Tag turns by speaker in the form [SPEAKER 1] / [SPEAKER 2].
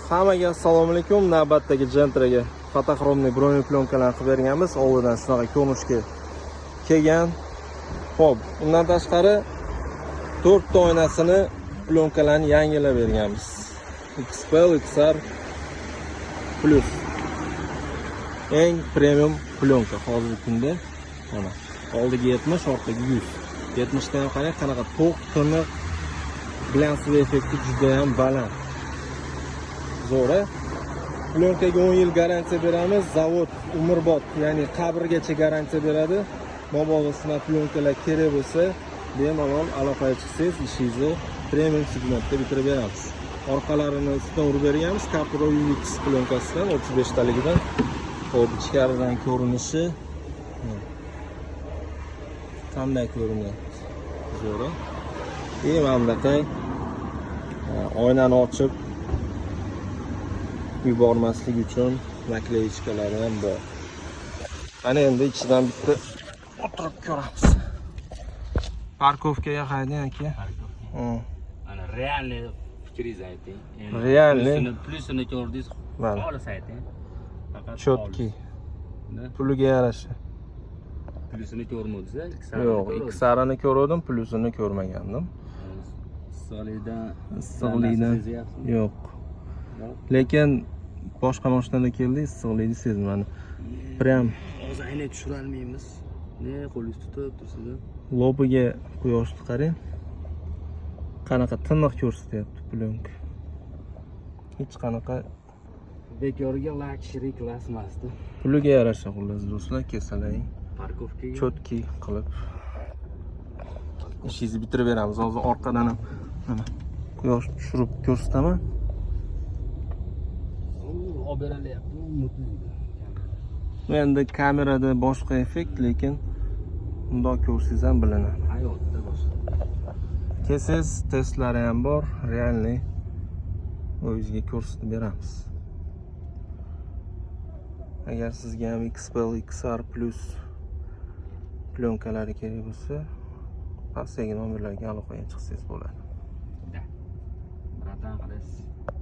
[SPEAKER 1] Hammaga assalomu alaykum. Navbatdagi Gentraga fotoxromli bronli plyonkalarni qilib berganmiz. Oldidan shunaqa ko'rinishga kelgan. Xo'p, undan tashqari 4 ta oynasini plyonkalarni yangilab berganmiz. XPL, XR Plus. Eng premium plyonka hozirgi kunda. Mana oldiga 70, orqaga 100. 70 dan qarang, qanaqa to'q, tiniq, glянцевый effekti juda ham baland. Zo'ra. Plyonkaga 10 yil garantiya beramiz. Zavod umrbod, ya'ni qabrgacha garantiya beradi. Mobodo shunaqa plyonkalar kerak bo'lsa, bemalol aloqaga chiqsangiz, ishingizni premium segmentda bitirib beramiz. Orqalarini ustidan urib berganmiz. Capro UX plyonkasidan 35 taligidan. Xo'p, ichkaridan ko'rinishi qanday ko'rinyapti? Zo'ra. Mana bunaqa oynani ochib yubormaslik uchun nakleychkalari ham bor. Mana endi ichidan bitta o'tirib ko'ramiz. Parkovkaga haydang aka.
[SPEAKER 2] Ana realniy fikringizni ayting.
[SPEAKER 1] Realniy.
[SPEAKER 2] Plusini ko'rdingiz, xolis ayting. Faqat
[SPEAKER 1] Chotki. Puliga yarasha.
[SPEAKER 2] Plusini ko'rmadingiz,
[SPEAKER 1] Yo'q, XR'ni ko'rdim, plusini ko'rmagandim. Issiqlikdan yo'q. Lekin boshqa mashinada keldi, issiqlikni sezmadi. Prям
[SPEAKER 2] hozir ayni tushira olmaymiz. Ne qo'lingiz tutib tursiz.
[SPEAKER 1] Lobiga quyoshni qarang. Qanaqa tiniq ko'rsatyapti plyonka. Hech qanaqa
[SPEAKER 2] bekorga luxury class emasdi.
[SPEAKER 1] Puliga yarasha xullas do'stlar, kesalaring.
[SPEAKER 2] Parkovkaga
[SPEAKER 1] Chotki qilib ishingizni bitirib beramiz. Hozir orqadan ham mana quyosh tushirib ko'rsataman.
[SPEAKER 2] olib berilyapti, mutliga.
[SPEAKER 1] Endi kamerada boshqa effekt, lekin bundoq ko'rsangiz ham bilinadi.
[SPEAKER 2] Hayotda boshqa.
[SPEAKER 1] Kelsangiz testlari ham bor, realniy o'zingizga ko'rsatib beramiz. Agar sizga ham XPL, XR Plus plyonkalari kerak bo'lsa, pastdagi nomerlarga aloqaga chiqsangiz bo'ladi.
[SPEAKER 2] Bratan, qaraysiz.